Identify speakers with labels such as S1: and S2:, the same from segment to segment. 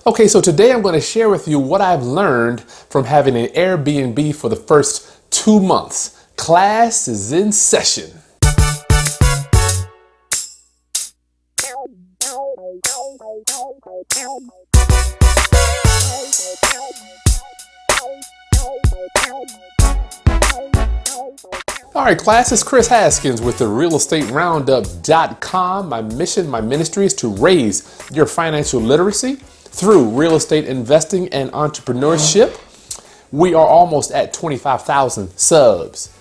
S1: Okay, so today I'm going to share with you what I've learned from having an Airbnb for the first 2 months. Class is in session. All right, class, it's Chris Haskins with the realestateroundup.com. My mission, my ministry is to raise your financial literacy through real estate investing and entrepreneurship. We are almost at 25,000 subs,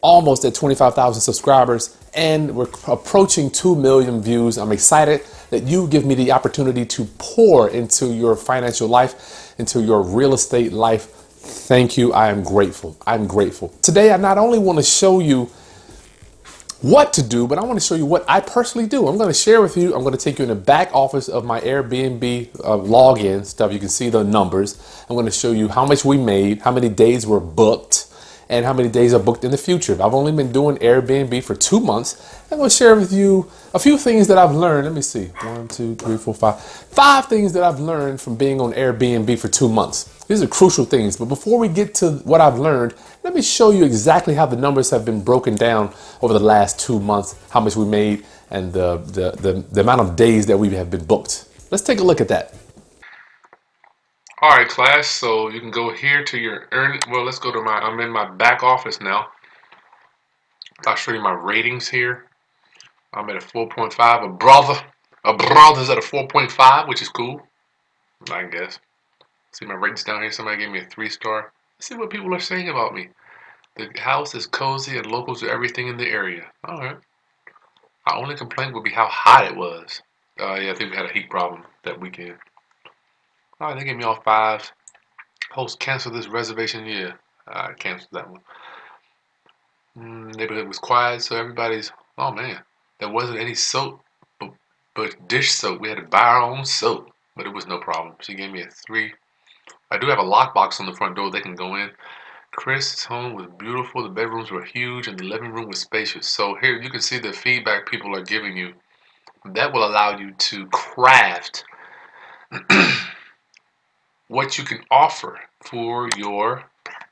S1: almost at 25,000 subscribers, and we're approaching 2 million views. I'm excited that you give me the opportunity to pour into your financial life, into your real estate life. Thank you. I am grateful. I'm grateful. Today, I not only want to show you what to do, but I want to show you what I personally do. I'm going to share with you, I'm going to take you in the back office of my Airbnb login stuff. You can see the numbers. I'm going to show you how much we made, how many days were booked, and how many days are booked in the future. I've only been doing Airbnb for 2 months. I'm going to share with you a few things that I've learned. Let me see. 1, 2, 3, 4, 5. 5 things that I've learned from being on Airbnb for 2 months. These are crucial things. But before we get to what I've learned, let me show you exactly how the numbers have been broken down over the last 2 months, how much we made, and the amount of days that we have been booked. Let's take a look at that. All right, class, so you can go here to your let's go to I'm in my back office now. I'll show you my ratings here. I'm at a 4.5. A brother's at a 4.5, which is cool, I guess. See my ratings down here. Somebody gave me a 3-star. Let's see what people are saying about me. The house is cozy and local to everything in the area. All right. Our only complaint would be how hot it was. Yeah, I think we had a heat problem that weekend. All right, they gave me all 5s. Host, cancel this reservation. Yeah, I canceled that one. Neighborhood was quiet, so everybody's. Oh man, there wasn't any soap, but dish soap. We had to buy our own soap, but it was no problem. She gave me a 3. I do have a lockbox on the front door. They can go in. Chris' home was beautiful. The bedrooms were huge, and the living room was spacious. So here you can see the feedback people are giving you. That will allow you to craft what you can offer for your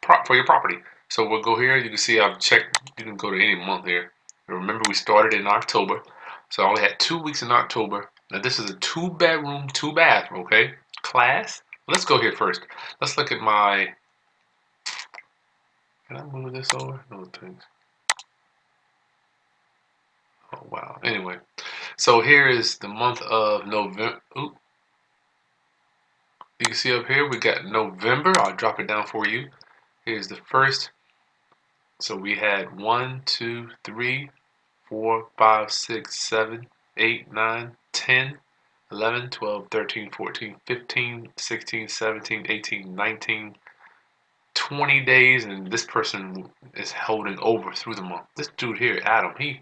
S1: property. So we'll go here. You can see I've checked. You can go to any month here. Remember, we started in October, so I only had 2 weeks in October. Now this is a 2-bedroom, 2-bath. Okay, class. Let's go here first. Let's look at my. Can I move this over? No thanks. Oh wow. Anyway, so here is the month of November. Oop. You can see up here we got November. I'll drop it down for you. Here's the first. So we had 1, 2, 3, 4, 5, 6, 7, 8, 9, 10, 11, 12, 13, 14, 15, 16, 17, 18, 19, 20 days, and this person is holding over through the month. This dude here, Adam, he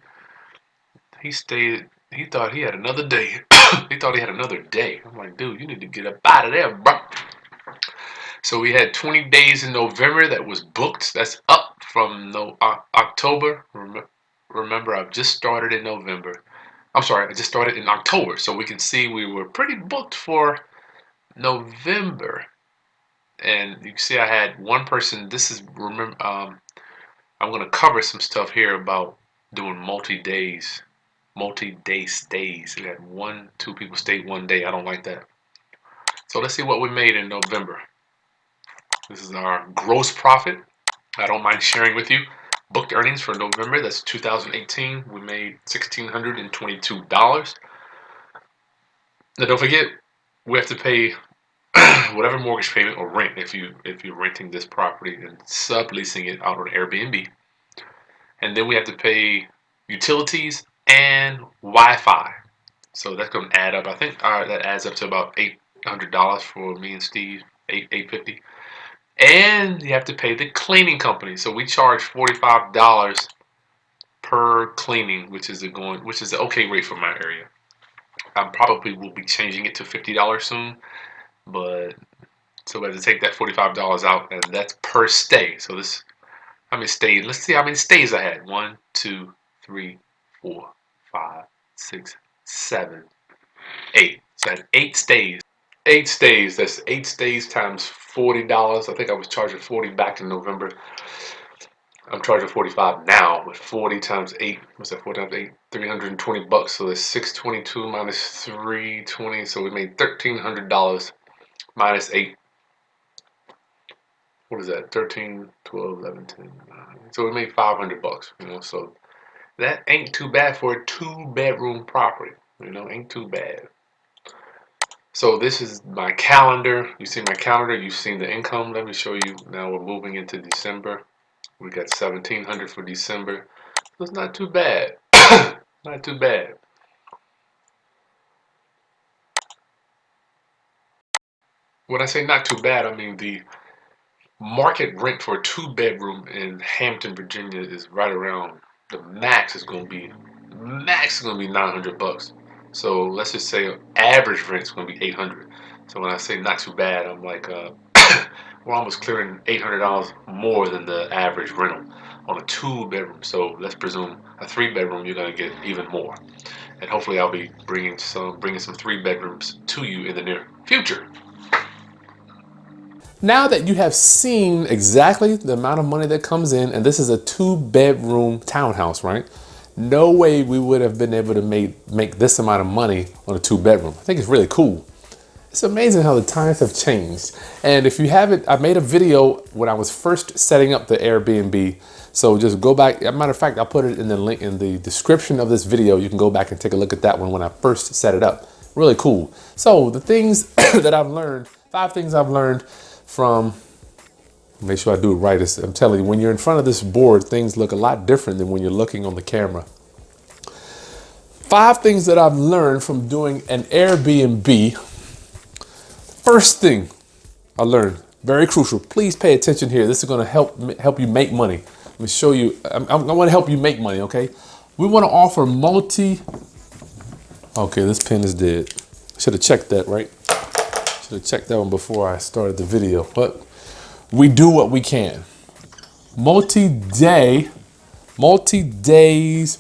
S1: stayed. He thought he had another day. He thought he had another day. I'm like, dude, you need to get up out of there, bro. So we had 20 days in November that was booked. That's up from October. Remember, I've just started in November. I'm sorry, I just started in October. So we can see we were pretty booked for November. And you can see I had one person. This is I'm going to cover some stuff here about doing multi-day stays. We had 1, 2 people stay one day. I don't like that. So let's see what we made in November. This is our gross profit. I don't mind sharing with you. Booked earnings for November, that's 2018. We made $1,622. Now don't forget, we have to pay whatever mortgage payment or rent if you're renting this property and subleasing it out on Airbnb. And then we have to pay utilities and Wi-Fi. So that's going to add up. I think that adds up to about $800 for me and Steve. $850. And you have to pay the cleaning company. So we charge $45 per cleaning, which is the okay rate for my area. I probably will be changing it to $50 soon, but so we have to take that $45 out, and that's per stay. So this, how many stays? Let's see how many stays I had. 1, 2, 3, 4, 5, 6, 7, 8. So I had 8 stays. 8 stays. That's 8 stays times $40. I think I was charging 40 back in November. I'm charging 45 now, with 40 times 8. What's that? 40 times 8? $320. So that's 622 minus 320. So we made $1,300 minus 8. What is that? 13, 12, 11, 10, 9. So we made $500, you know. So that ain't too bad for a 2-bedroom property. You know, ain't too bad. So this is my calendar. You see my calendar, you've seen the income. Let me show you. Now we're moving into December. We got 1,700 for December. So it's not too bad. Not too bad. When I say not too bad, I mean the market rent for a 2-bedroom in Hampton, Virginia is right around, the max is going to be $900. So let's just say average rent is going to be 800. So when I say not too bad, I'm like we're almost clearing $800 more than the average rental on a 2-bedroom. So let's presume a 3-bedroom, you're going to get even more. And hopefully I'll be bringing some 3-bedrooms to you in the near future. Now that you have seen exactly the amount of money that comes in, and this is a 2-bedroom townhouse, right? No way we would have been able to make this amount of money on a 2-bedroom. I think it's really cool. It's amazing how the times have changed. And if you haven't, I made a video when I was first setting up the Airbnb. So just go back. As a matter of fact, I'll put it in the link in the description of this video. You can go back and take a look at that one when I first set it up. Really cool. So the things that I've learned, 5 things I've learned from, make sure I do it right. I'm telling you, when you're in front of this board, things look a lot different than when you're looking on the camera. 5 things that I've learned from doing an Airbnb. First thing I learned, very crucial. Please pay attention here. This is going to help you make money. Let me show you. I want to help you make money. Okay, we want to offer Okay, this pen is dead. Should have checked that, right? Should have checked that one before I started the video. But we do what we can. Multi-days. We'll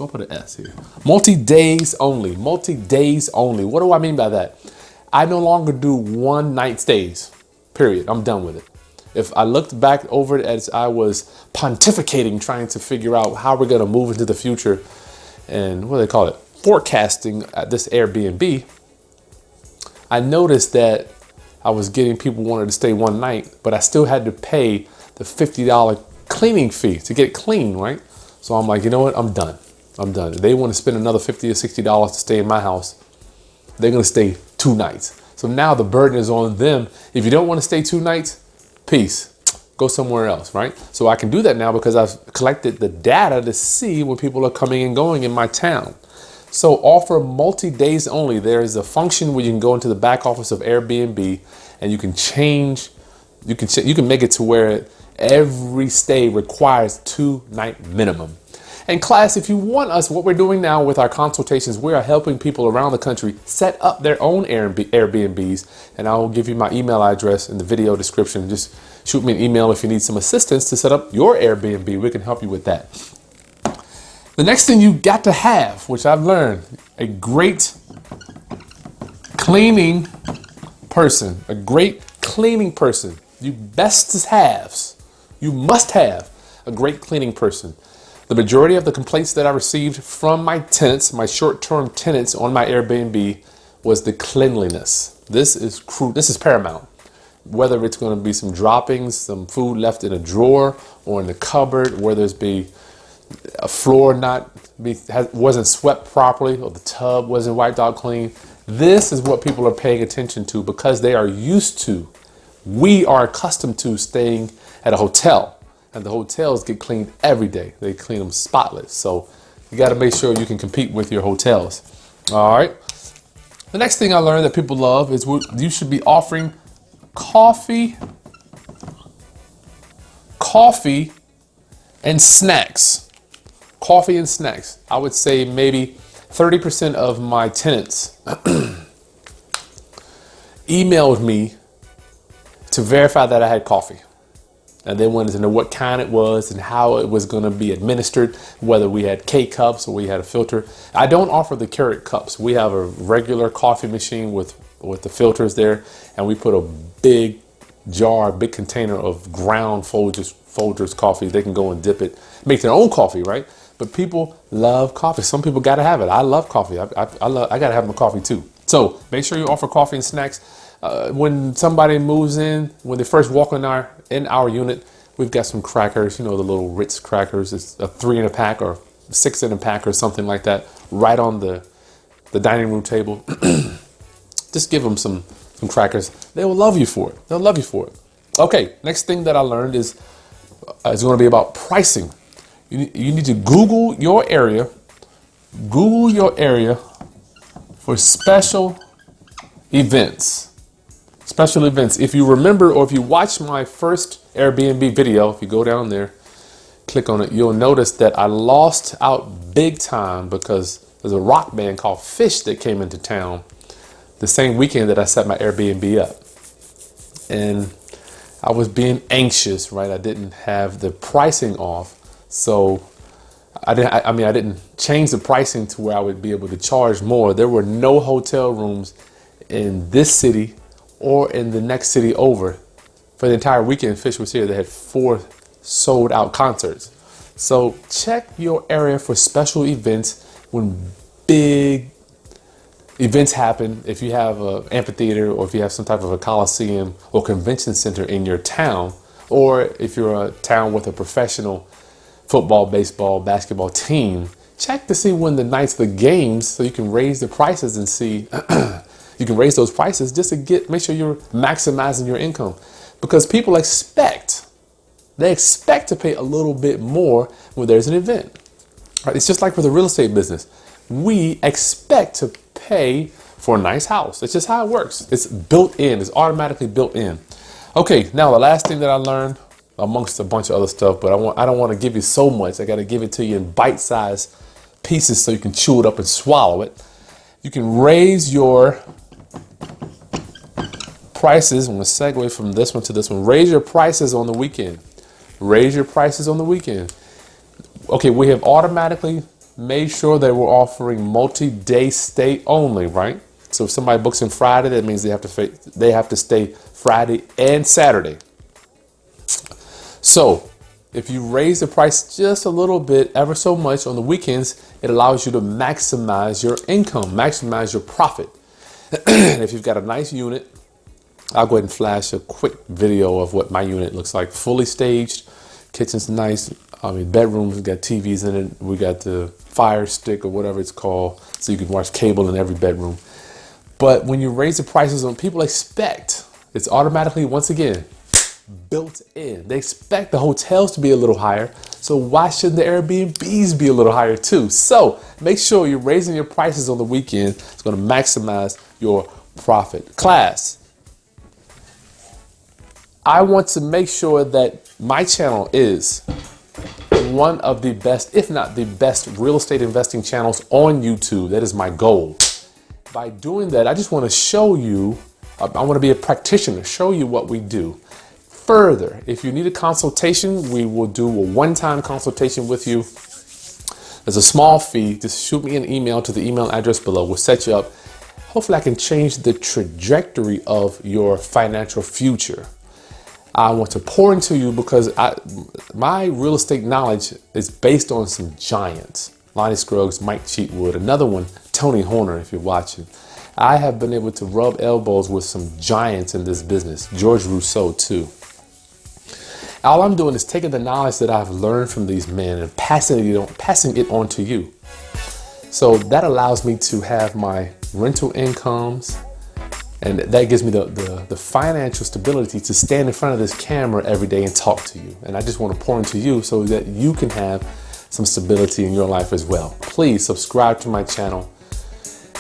S1: put an S here. Multi-days only. Multi-days only. What do I mean by that? I no longer do 1-night stays, period. I'm done with it. If I looked back over it as I was pontificating, trying to figure out how we're going to move into the future and what do they call it? Forecasting at this Airbnb, I noticed that I was getting people who wanted to stay 1 night, but I still had to pay the $50 cleaning fee to get clean, right? So I'm like, you know what? I'm done. I'm done. If they want to spend another $50 or $60 to stay in my house, they're going to stay 2 nights. So now the burden is on them. If you don't want to stay 2 nights, peace. Go somewhere else, right? So I can do that now because I've collected the data to see when people are coming and going in my town. So offer multi-days only. There is a function where you can go into the back office of Airbnb and you can change, you can make it to where every stay requires 2-night minimum. And class, if you want us, what we're doing now with our consultations, we are helping people around the country set up their own Airbnbs. And I will give you my email address in the video description. Just shoot me an email if you need some assistance to set up your Airbnb. We can help you with that. The next thing you got to have, which I've learned, a great cleaning person. A great cleaning person. You must have a great cleaning person. The majority of the complaints that I received from my tenants, my short-term tenants on my Airbnb, was the cleanliness. This is paramount. Whether it's going to be some droppings, some food left in a drawer or in the cupboard, whether it's be a floor wasn't swept properly or the tub wasn't wiped out clean. This is what people are paying attention to because they are used to, we are accustomed to staying at a hotel. And the hotels get cleaned every day. They clean them spotless. So you got to make sure you can compete with your hotels. All right. The next thing I learned that people love is you should be offering coffee and snacks. Coffee and snacks. I would say maybe 30% of my tenants emailed me to verify that I had coffee. And they wanted to know what kind it was and how it was going to be administered, whether we had K-cups or we had a filter. I don't offer the Keurig cups. We have a regular coffee machine with with the filters there, and we put a big jar, big container of ground Folgers coffee. They can go and dip it, make their own coffee, right? But people love coffee. Some people got to have it. I love coffee. I got to have my coffee too. So make sure you offer coffee and snacks. When somebody moves in, when they first walk in our unit, we've got some crackers, you know, the little Ritz crackers. It's a 3 in a pack or 6 in a pack or something like that, right on the dining room table. Just give them some crackers. They will love you for it. They'll love you for it. Okay, next thing that I learned is going to be about pricing. You need to Google your area. Google your area for special events. Special events. If you remember, or if you watch my first Airbnb video, if you go down there, click on it, you'll notice that I lost out big time because there's a rock band called Fish that came into town the same weekend that I set my Airbnb up. And I was being anxious, right? I didn't have the pricing off. So I didn't change the pricing to where I would be able to charge more. There were no hotel rooms in this city or in the next city over. For the entire weekend Fish was here, they had 4 sold out concerts. So check your area for special events when big events happen. If you have an amphitheater, or if you have some type of a coliseum or convention center in your town, or if you're a town with a professional football, baseball, basketball team, check to see when the nights of the games, so you can raise the prices and see you can raise those prices just to make sure you're maximizing your income, because people expect to pay a little bit more when there's an event. Right? It's just like with the real estate business. We expect to pay for a nice house. It's just how it works. It's built in. It's automatically built in. Okay, now the last thing that I learned, amongst a bunch of other stuff, but I don't want to give you so much. I got to give it to you in bite-sized pieces so you can chew it up and swallow it. You can raise your prices. I'm going to segue from this one to this one. Raise your prices on the weekend. Raise your prices on the weekend. Okay, we have automatically made sure that we're offering multi-day stay only, right? So if somebody books in Friday, that means they have to stay Friday and Saturday. So if you raise the price just a little bit, ever so much on the weekends, it allows you to maximize your income, maximize your profit. And if you've got a nice unit, I'll go ahead and flash a quick video of what my unit looks like. Fully staged, kitchen's nice. Bedrooms got TVs in it. We got the Fire Stick or whatever it's called, so you can watch cable in every bedroom. But when you raise the prices on, people expect, it's automatically, once again, built in. They expect the hotels to be a little higher. So why shouldn't the Airbnbs be a little higher too? So make sure you're raising your prices on the weekend. It's going to maximize your profit. Class, I want to make sure that my channel is one of the best, if not the best, real estate investing channels on YouTube. That is my goal. By doing that, I just want to show you, I want to be a practitioner, show you what we do. Further, if you need a consultation, we will do a one-time consultation with you. There's a small fee. Just shoot me an email to the email address below. We'll set you up. Hopefully I can change the trajectory of your financial future. I want to pour into you because my real estate knowledge is based on some giants. Lonnie Scruggs, Mike Cheatwood, another one, Tony Horner, if you're watching. I have been able to rub elbows with some giants in this business. George Rousseau too. All I'm doing is taking the knowledge that I've learned from these men and passing it on to you. So that allows me to have my rental incomes, and that gives me the financial stability to stand in front of this camera every day and talk to you. And I just want to pour into you so that you can have some stability in your life as well. Please subscribe to my channel,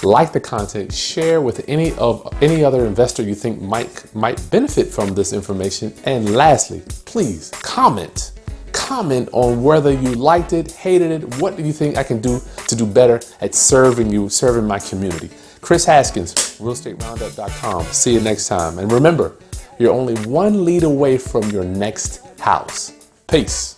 S1: like the content, share with any other investor you think might benefit from this information. And lastly, please comment on whether you liked it, hated it. What do you think I can do to do better at serving you, serving my community? Chris Haskins, realestateroundup.com. See you next time. And remember, you're only one lead away from your next house. Peace.